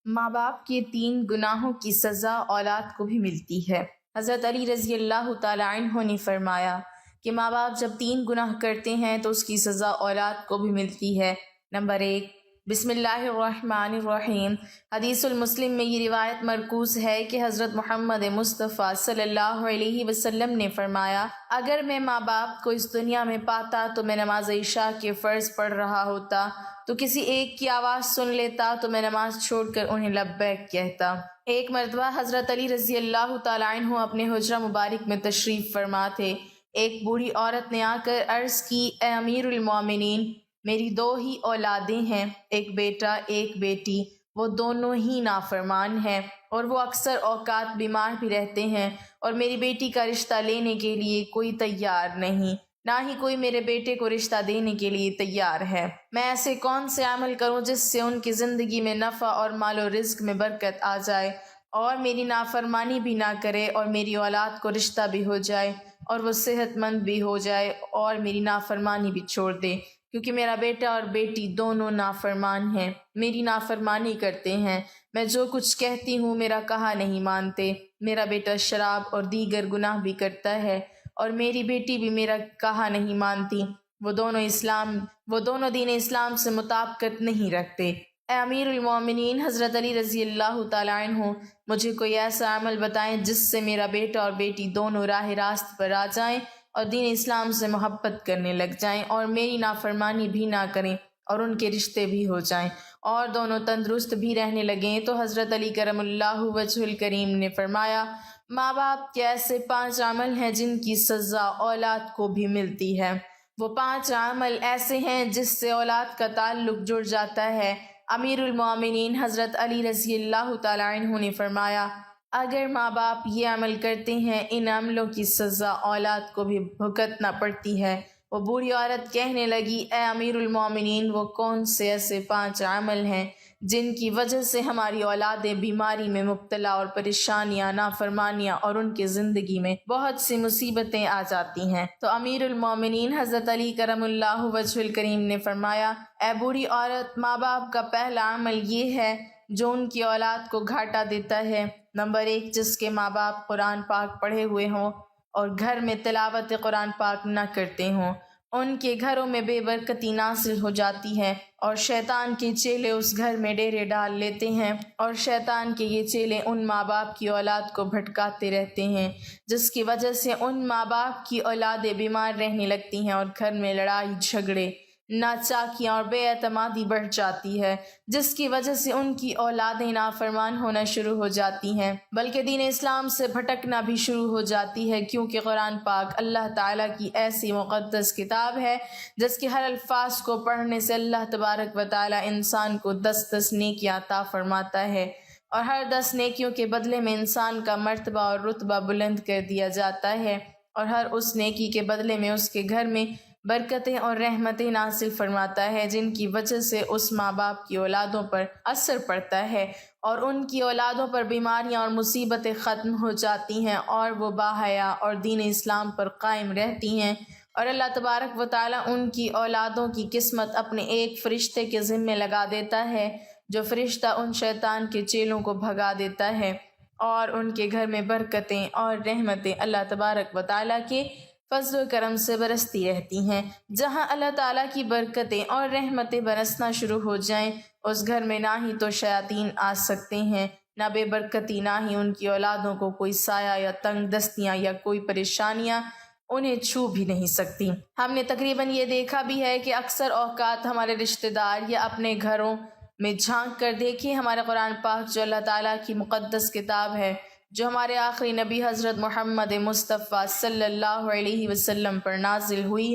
ماں باپ کے 3 گناہوں کی سزا اولاد کو بھی ملتی ہے۔ حضرت علی رضی اللہ تعالیٰ عنہ نے فرمایا کہ ماں باپ جب 3 گناہ کرتے ہیں تو اس کی سزا اولاد کو بھی ملتی ہے۔ نمبر 1، بسم اللہ الرحمن الرحیم۔ حدیث المسلم میں یہ روایت مرکوز ہے کہ حضرت محمد مصطفیٰ صلی اللہ علیہ وسلم نے فرمایا، اگر میں ماں باپ کو اس دنیا میں پاتا تو میں نماز عشاء کے فرض پڑھ رہا ہوتا تو کسی ایک کی آواز سن لیتا تو میں نماز چھوڑ کر انہیں لبیک کہتا۔ ایک مرتبہ حضرت علی رضی اللہ تعالیٰ عنہ اپنے حجرہ مبارک میں تشریف فرما تھے۔ ایک بوڑھی عورت نے آ کر عرض کی، اے امیر المومنین، میری 2 ہی اولادیں ہیں، ایک بیٹا ایک بیٹی، وہ دونوں ہی نافرمان ہیں اور وہ اکثر اوقات بیمار بھی رہتے ہیں، اور میری بیٹی کا رشتہ لینے کے لیے کوئی تیار نہیں، نہ ہی کوئی میرے بیٹے کو رشتہ دینے کے لیے تیار ہے۔ میں ایسے کون سے عمل کروں جس سے ان کی زندگی میں نفع اور مال و رزق میں برکت آ جائے اور میری نافرمانی بھی نہ کرے اور میری اولاد کو رشتہ بھی ہو جائے اور وہ صحت مند بھی ہو جائے اور میری نافرمانی بھی چھوڑ دے، کیونکہ میرا بیٹا اور بیٹی دونوں نافرمان ہیں، میری نافرمانی کرتے ہیں، میں جو کچھ کہتی ہوں میرا کہا نہیں مانتے، میرا بیٹا شراب اور دیگر گناہ بھی کرتا ہے اور میری بیٹی بھی میرا کہا نہیں مانتی، وہ دونوں دین اسلام سے مطابقت نہیں رکھتے۔ اے امیر المومنین حضرت علی رضی اللہ تعالیٰ عنہ، مجھے کوئی ایسا عمل بتائیں جس سے میرا بیٹا اور بیٹی دونوں راہ راست پر آ جائیں اور دین اسلام سے محبت کرنے لگ جائیں اور میری نافرمانی بھی نہ کریں اور ان کے رشتے بھی ہو جائیں اور دونوں تندرست بھی رہنے لگیں۔ تو حضرت علی کرم اللہ وجہ الکریم نے فرمایا، ماں باپ کے ایسے 5 عمل ہیں جن کی سزا اولاد کو بھی ملتی ہے۔ وہ 5 عمل ایسے ہیں جس سے اولاد کا تعلق جڑ جاتا ہے۔ امیر المومنین حضرت علی رضی اللہ تعالیٰ عنہ نے فرمایا، اگر ماں باپ یہ عمل کرتے ہیں ان عملوں کی سزا اولاد کو بھی بھگتنا پڑتی ہے۔ وہ بوڑھی عورت کہنے لگی، اے امیر المومنین، وہ کون سے ایسے 5 عمل ہیں جن کی وجہ سے ہماری اولادیں بیماری میں مبتلا اور پریشانیاں، نافرمانیاں اور ان کی زندگی میں بہت سی مصیبتیں آ جاتی ہیں؟ تو امیر المومنین حضرت علی کرم اللہ وجہ الکریم نے فرمایا، اے بوڑھی عورت، ماں باپ کا پہلا عمل یہ ہے جو ان کی اولاد کو گھاٹا دیتا ہے۔ نمبر 1، جس کے ماں باپ قرآن پاک پڑھے ہوئے ہوں اور گھر میں تلاوت قرآن پاک نہ کرتے ہوں، ان کے گھروں میں بے برکتی نازل ہو جاتی ہے اور شیطان کے چیلے اس گھر میں ڈیرے ڈال لیتے ہیں اور شیطان کے یہ چیلے ان ماں باپ کی اولاد کو بھٹکاتے رہتے ہیں، جس کی وجہ سے ان ماں باپ کی اولادیں بیمار رہنے لگتی ہیں اور گھر میں لڑائی جھگڑے، ناچاکیاں اور بے اعتمادی بڑھ جاتی ہے، جس کی وجہ سے ان کی اولادیں نافرمان ہونا شروع ہو جاتی ہیں، بلکہ دین اسلام سے بھٹکنا بھی شروع ہو جاتی ہے، کیونکہ قرآن پاک اللہ تعالیٰ کی ایسی مقدس کتاب ہے جس کے ہر الفاظ کو پڑھنے سے اللہ تبارک و تعالیٰ انسان کو 10 نیکیاں عطا فرماتا ہے اور ہر 10 نیکیوں کے بدلے میں انسان کا مرتبہ اور رتبہ بلند کر دیا جاتا ہے، اور ہر اس نیکی کے بدلے میں اس کے گھر میں برکتیں اور رحمتیں نازل فرماتا ہے، جن کی وجہ سے اس ماں باپ کی اولادوں پر اثر پڑتا ہے اور ان کی اولادوں پر بیماریاں اور مصیبتیں ختم ہو جاتی ہیں اور وہ باحیا اور دین اسلام پر قائم رہتی ہیں، اور اللہ تبارک و تعالیٰ ان کی اولادوں کی قسمت اپنے ایک فرشتے کے ذمے لگا دیتا ہے، جو فرشتہ ان شیطان کے چیلوں کو بھگا دیتا ہے اور ان کے گھر میں برکتیں اور رحمتیں اللہ تبارک و تعالیٰ کے فضل و کرم سے برستی رہتی ہیں۔ جہاں اللہ تعالیٰ کی برکتیں اور رحمتیں برسنا شروع ہو جائیں، اس گھر میں نہ ہی تو شیاطین آ سکتے ہیں، نہ بے برکتی، نہ ہی ان کی اولادوں کو کوئی سایہ یا تنگ دستیاں یا کوئی پریشانیاں انہیں چھو بھی نہیں سکتی۔ ہم نے تقریباً یہ دیکھا بھی ہے کہ اکثر اوقات ہمارے رشتہ دار یا اپنے گھروں میں جھانک کر دیکھیں، ہمارا قرآن پاک جو اللہ تعالیٰ کی مقدس کتاب ہے، جو ہمارے آخری نبی حضرت محمد مصطفیٰ صلی اللہ علیہ وسلم پر نازل ہوئی،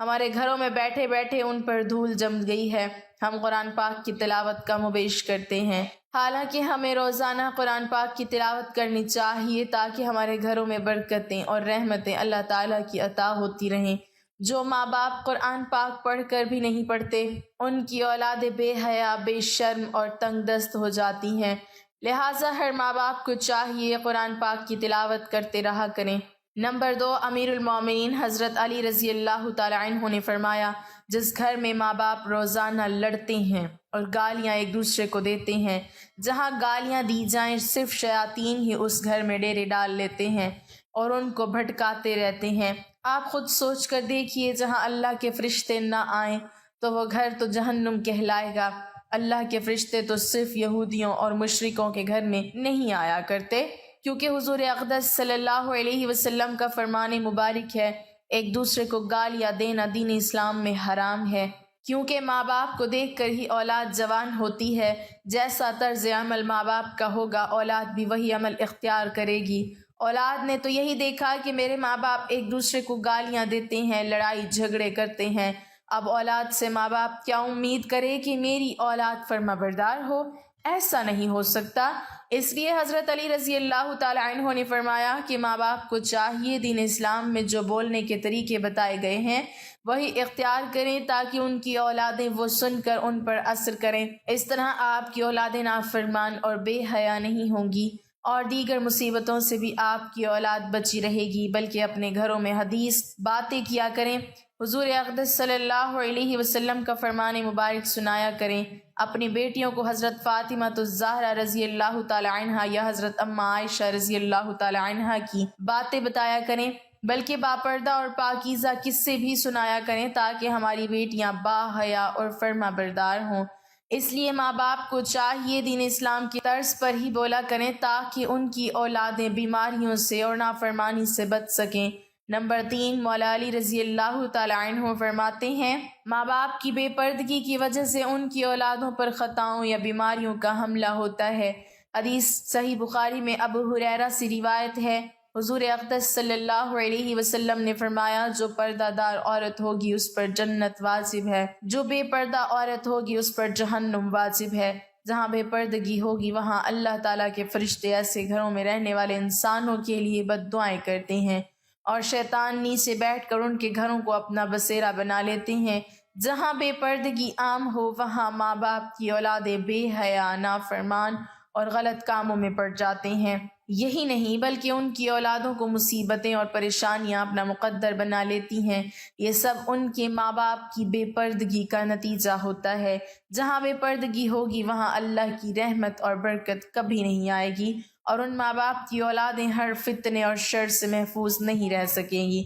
ہمارے گھروں میں بیٹھے بیٹھے ان پر دھول جم گئی ہے۔ ہم قرآن پاک کی تلاوت کم و بیش کرتے ہیں، حالانکہ ہمیں روزانہ قرآن پاک کی تلاوت کرنی چاہیے تاکہ ہمارے گھروں میں برکتیں اور رحمتیں اللہ تعالیٰ کی عطا ہوتی رہیں۔ جو ماں باپ قرآن پاک پڑھ کر بھی نہیں پڑھتے، ان کی اولادیں بے حیا، بے شرم اور تنگ دست ہو جاتی ہیں، لہٰذا ہر ماں باپ کو چاہیے قرآن پاک کی تلاوت کرتے رہا کریں نمبر 2، امیر المومنین حضرت علی رضی اللہ تعالی عنہ نے فرمایا، جس گھر میں ماں باپ روزانہ لڑتے ہیں اور گالیاں ایک دوسرے کو دیتے ہیں، جہاں گالیاں دی جائیں صرف شیاطین ہی اس گھر میں ڈیرے ڈال لیتے ہیں اور ان کو بھٹکاتے رہتے ہیں۔ آپ خود سوچ کر دیکھیے، جہاں اللہ کے فرشتے نہ آئیں تو وہ گھر تو جہنم کہلائے گا۔ اللہ کے فرشتے تو صرف یہودیوں اور مشرکوں کے گھر میں نہیں آیا کرتے، کیونکہ حضور اقدس صلی اللہ علیہ وسلم کا فرمان مبارک ہے، ایک دوسرے کو گالیاں دینا دین اسلام میں حرام ہے، کیونکہ ماں باپ کو دیکھ کر ہی اولاد جوان ہوتی ہے۔ جیسا طرز عمل ماں باپ کا ہوگا، اولاد بھی وہی عمل اختیار کرے گی۔ اولاد نے تو یہی دیکھا کہ میرے ماں باپ ایک دوسرے کو گالیاں دیتے ہیں، لڑائی جھگڑے کرتے ہیں، اب اولاد سے ماں باپ کیا امید کرے کہ میری اولاد فرما بردار ہو؟ ایسا نہیں ہو سکتا۔ اس لیے حضرت علی رضی اللہ تعالی عنہ نے فرمایا کہ ماں باپ کو چاہیے دین اسلام میں جو بولنے کے طریقے بتائے گئے ہیں وہی اختیار کریں، تاکہ ان کی اولادیں وہ سن کر ان پر اثر کریں۔ اس طرح آپ کی اولادیں نافرمان اور بے حیا نہیں ہوں گی، اور دیگر مصیبتوں سے بھی آپ کی اولاد بچی رہے گی، بلکہ اپنے گھروں میں حدیث باتیں کیا کریں، حضور اقدس صلی اللہ علیہ وسلم کا فرمان مبارک سنایا کریں، اپنی بیٹیوں کو حضرت فاطمہ الزہرا رضی اللہ تعالی عنہا یا حضرت اما عائشہ رضی اللہ تعالی عنہا کی باتیں بتایا کریں، بلکہ باپردہ اور پاکیزہ قصے بھی سنایا کریں، تاکہ ہماری بیٹیاں با حیا اور فرما بردار ہوں۔ اس لیے ماں باپ کو چاہیے دین اسلام کی طرز پر ہی بولا کریں، تاکہ ان کی اولادیں بیماریوں سے اور نافرمانی سے بچ سکیں۔ نمبر 3، مولا علی رضی اللہ تعالی عنہ فرماتے ہیں، ماں باپ کی بے پردگی کی وجہ سے ان کی اولادوں پر خطاؤں یا بیماریوں کا حملہ ہوتا ہے۔ حدیث صحیح بخاری میں ابو ہریرہ سے روایت ہے، حضور اقدس صلی اللہ علیہ وسلم نے فرمایا، جو پردہ دار عورت ہوگی اس پر جنت واجب ہے، جو بے پردہ عورت ہوگی اس پر جہنم واجب ہے۔ جہاں بے پردگی ہوگی وہاں اللہ تعالیٰ کے فرشتے ایسے گھروں میں رہنے والے انسانوں کے لیے بد دعائیں کرتے ہیں، اور شیطان نیچے بیٹھ کر ان کے گھروں کو اپنا بسیرا بنا لیتے ہیں۔ جہاں بے پردگی عام ہو وہاں ماں باپ کی اولادیں بے حیا، نافرمان اور غلط کاموں میں پڑ جاتے ہیں۔ یہی نہیں بلکہ ان کی اولادوں کو مصیبتیں اور پریشانیاں اپنا مقدر بنا لیتی ہیں۔ یہ سب ان کے ماں باپ کی بے پردگی کا نتیجہ ہوتا ہے۔ جہاں بے پردگی ہوگی وہاں اللہ کی رحمت اور برکت کبھی نہیں آئے گی، اور ان ماں باپ کی اولادیں ہر فتنے اور شر سے محفوظ نہیں رہ سکیں گی،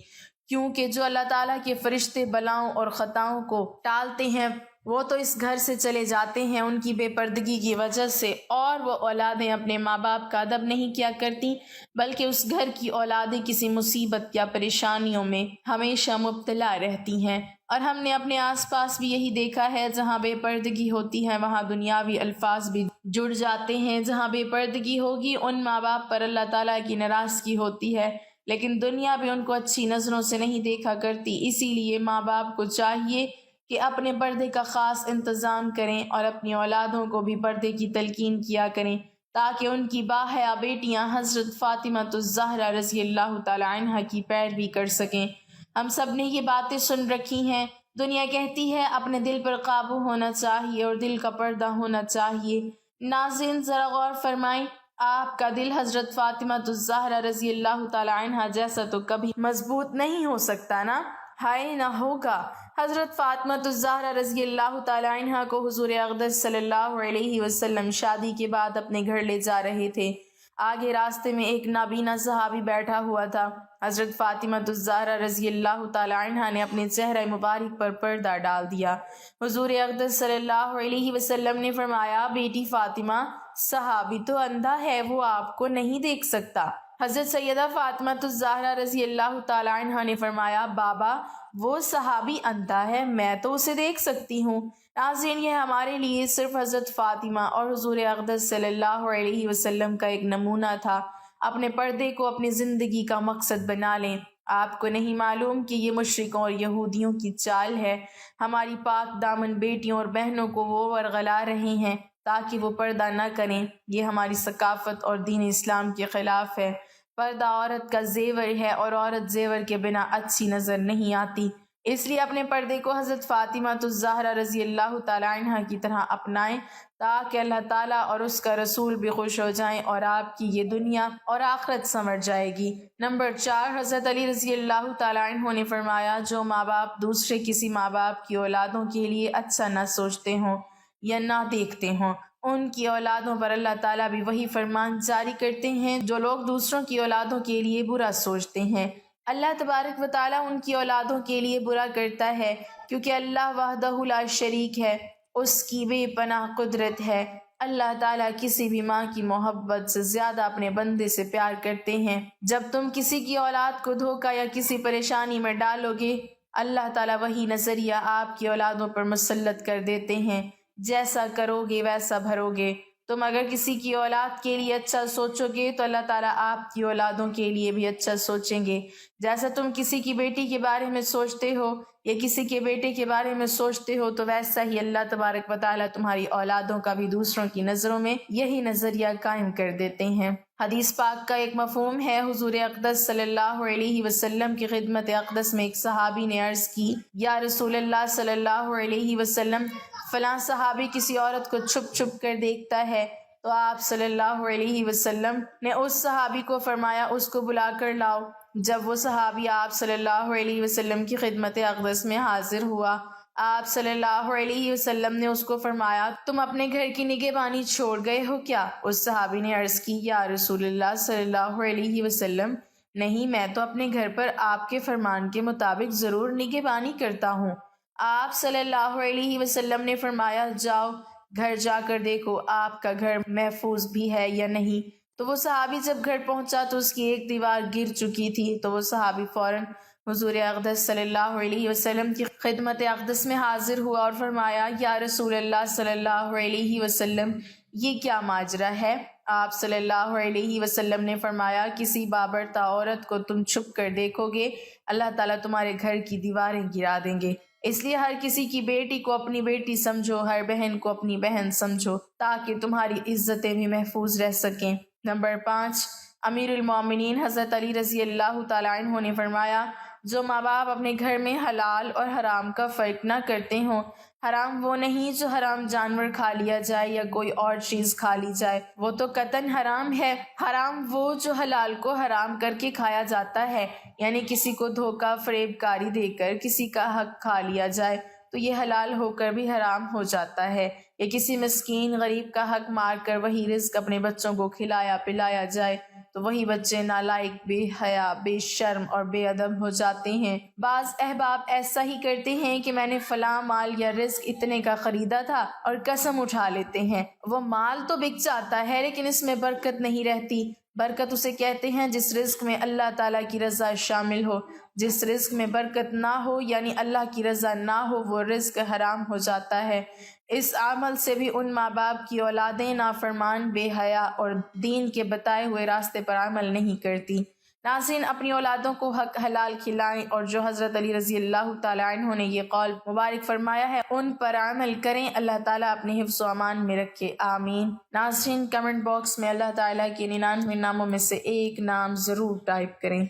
کیونکہ جو اللہ تعالیٰ کے فرشتے بلاؤں اور خطاؤں کو ٹالتے ہیں وہ تو اس گھر سے چلے جاتے ہیں ان کی بے پردگی کی وجہ سے، اور وہ اولادیں اپنے ماں باپ کا ادب نہیں کیا کرتی، بلکہ اس گھر کی اولادیں کسی مصیبت یا پریشانیوں میں ہمیشہ مبتلا رہتی ہیں۔ اور ہم نے اپنے آس پاس بھی یہی دیکھا ہے، جہاں بے پردگی ہوتی ہے وہاں دنیاوی الفاظ بھی جڑ جاتے ہیں۔ جہاں بے پردگی ہوگی ان ماں باپ پر اللہ تعالیٰ کی ناراضگی ہوتی ہے، لیکن دنیا بھی ان کو اچھی نظروں سے نہیں دیکھا کرتی۔ اسی لیے ماں باپ کو چاہیے کہ اپنے پردے کا خاص انتظام کریں اور اپنی اولادوں کو بھی پردے کی تلقین کیا کریں، تاکہ ان کی باحیا بیٹیاں حضرت فاطمہ الزہرا رضی اللہ تعالی عنہا کی پیروی کر سکیں۔ ہم سب نے یہ باتیں سن رکھی ہیں، دنیا کہتی ہے اپنے دل پر قابو ہونا چاہیے اور دل کا پردہ ہونا چاہیے۔ ناظرین ذرا غور فرمائیں، آپ کا دل حضرت فاطمہ الزہرا رضی اللہ تعالی عنہا جیسا تو کبھی مضبوط نہیں ہو سکتا نا؟ ہائے نہ ہوگا۔ حضرت فاطمہ الزہرا رضی اللہ تعالی عنہا کو حضور اقدس صلی اللہ علیہ وسلم شادی کے بعد اپنے گھر لے جا رہے تھے۔ آگے راستے میں ایک نابینا صحابی بیٹھا ہوا تھا۔ حضرت فاطمہ الزہرا رضی اللہ تعالی عنہا نے اپنے چہرہ مبارک پر پردہ ڈال دیا۔ حضور اقدس صلی اللہ علیہ وسلم نے فرمایا، بیٹی فاطمہ، صحابی تو اندھا ہے، وہ آپ کو نہیں دیکھ سکتا۔ حضرت سیدہ فاطمہ الزہرا رضی اللہ تعالی عنہا نے فرمایا، بابا وہ صحابی اندھا ہے، میں تو اسے دیکھ سکتی ہوں۔ ناظرین، یہ ہمارے لیے صرف حضرت فاطمہ اور حضور اقدس صلی اللہ علیہ وسلم کا ایک نمونہ تھا۔ اپنے پردے کو اپنی زندگی کا مقصد بنا لیں۔ آپ کو نہیں معلوم کہ یہ مشرکوں اور یہودیوں کی چال ہے؟ ہماری پاک دامن بیٹیوں اور بہنوں کو وہ ورغلا رہے ہیں تاکہ وہ پردہ نہ کریں۔ یہ ہماری ثقافت اور دین اسلام کے خلاف ہے۔ پردہ عورت کا زیور ہے اور عورت زیور کے بنا اچھی نظر نہیں آتی۔ اس لیے اپنے پردے کو حضرت فاطمہ الزہرا رضی اللہ تعالی عنہ کی طرح اپنائیں تاکہ اللہ تعالیٰ اور اس کا رسول بھی خوش ہو جائیں اور آپ کی یہ دنیا اور آخرت سنور جائے گی۔ نمبر 4، حضرت علی رضی اللہ تعالی عنہ نے فرمایا جو ماں باپ دوسرے کسی ماں باپ کی اولادوں کے لیے اچھا نہ سوچتے ہوں یا نہ دیکھتے ہوں، ان کی اولادوں پر اللہ تعالیٰ بھی وہی فرمان جاری کرتے ہیں جو لوگ دوسروں کی اولادوں کے لیے برا سوچتے ہیں۔ اللہ تبارک و تعالیٰ ان کی اولادوں کے لیے برا کرتا ہے کیونکہ اللہ وحدہ لا شریک ہے، اس کی بے پناہ قدرت ہے۔ اللہ تعالیٰ کسی بھی ماں کی محبت سے زیادہ اپنے بندے سے پیار کرتے ہیں۔ جب تم کسی کی اولاد کو دھوکہ یا کسی پریشانی میں ڈالو گے، اللہ تعالیٰ وہی نظریہ آپ کی اولادوں پر مسلط کر دیتے ہیں۔ جیسا کرو گے ویسا بھرو گے۔ تم اگر کسی کی اولاد کے لیے اچھا سوچو گے تو اللہ تعالیٰ آپ کی اولادوں کے لیے بھی اچھا سوچیں گے۔ جیسا تم کسی کی بیٹی کے بارے میں سوچتے ہو یا کسی کے بیٹے کے بارے میں سوچتے ہو تو ویسا ہی اللہ تبارک و تعالیٰ تمہاری اولادوں کا بھی دوسروں کی نظروں میں یہی نظریہ قائم کر دیتے ہیں۔ حدیث پاک کا ایک مفہوم ہے، حضور اقدس صلی اللہ علیہ وسلم کی خدمت اقدس میں ایک صحابی نے عرض کی، یا رسول اللہ صلی اللہ علیہ وسلم، فلاں صحابی کسی عورت کو چھپ چھپ کر دیکھتا ہے، تو آپ صلی اللہ علیہ وسلم نے اس صحابی کو فرمایا اس کو بلا کر لاؤ۔ جب وہ صحابی آپ صلی اللہ علیہ وسلم کی خدمت اقدس میں حاضر ہوا، آپ صلی اللہ علیہ وسلم نے اس کو فرمایا تم اپنے گھر کی نگہبانی چھوڑ گئے ہو کیا؟ اس صحابی نے عرض کی، یا رسول اللہ صلی اللہ علیہ وسلم، نہیں، میں تو اپنے گھر پر آپ کے فرمان کے مطابق ضرور نگہبانی کرتا ہوں۔ آپ صلی اللہ علیہ وسلم نے فرمایا جاؤ گھر جا کر دیکھو آپ کا گھر محفوظ بھی ہے یا نہیں۔ تو وہ صحابی جب گھر پہنچا تو اس کی ایک دیوار گر چکی تھی، تو وہ صحابی فوراً حضور اقدس صلی اللہ علیہ وسلم کی خدمت اقدس میں حاضر ہوا اور فرمایا، یا رسول اللہ صلی اللہ علیہ وسلم، یہ کیا ماجرا ہے؟ آپ صلی اللہ علیہ وسلم نے فرمایا، کسی بابرتا عورت کو تم چھپ کر دیکھو گے، اللہ تعالیٰ تمہارے گھر کی دیواریں گرا دیں گے۔ اس لیے ہر کسی کی بیٹی کو اپنی بیٹی سمجھو، ہر بہن کو اپنی بہن سمجھو، تاکہ تمہاری عزتیں بھی محفوظ رہ سکیں۔ نمبر 5، امیر المومنین حضرت علی رضی اللہ تعالیٰ عنہ نے فرمایا، جو ماں باپ اپنے گھر میں حلال اور حرام کا فرق نہ کرتے ہوں، حرام وہ نہیں جو حرام جانور کھا لیا جائے یا کوئی اور چیز کھا لی جائے، وہ تو قطعاً حرام ہے۔ حرام وہ جو حلال کو حرام کر کے کھایا جاتا ہے، یعنی کسی کو دھوکہ فریب کاری دے کر کسی کا حق کھا لیا جائے تو یہ حلال ہو کر بھی حرام ہو جاتا ہے، یا کسی مسکین غریب کا حق مار کر وہی رزق اپنے بچوں کو کھلایا پلایا جائے تو وہی بچے نالائق، بے حیا، بے شرم اور بے ادب ہو جاتے ہیں۔ بعض احباب ایسا ہی کرتے ہیں کہ میں نے فلاں مال یا رزق اتنے کا خریدا تھا اور قسم اٹھا لیتے ہیں۔ وہ مال تو بک جاتا ہے لیکن اس میں برکت نہیں رہتی۔ برکت اسے کہتے ہیں جس رزق میں اللہ تعالیٰ کی رضا شامل ہو۔ جس رزق میں برکت نہ ہو یعنی اللہ کی رضا نہ ہو، وہ رزق حرام ہو جاتا ہے۔ اس عمل سے بھی ان ماں باپ کی اولادیں نافرمان، بے حیا اور دین کے بتائے ہوئے راستے پر عمل نہیں کرتی۔ ناظرین، اپنی اولادوں کو حق حلال کھلائیں اور جو حضرت علی رضی اللہ تعالیٰ عنہ نے یہ قول مبارک فرمایا ہے ان پر عمل کریں۔ اللہ تعالیٰ اپنے حفظ و امان میں رکھے، آمین۔ ناظرین، کمنٹ باکس میں اللہ تعالیٰ کے 99 ناموں میں سے ایک نام ضرور ٹائپ کریں۔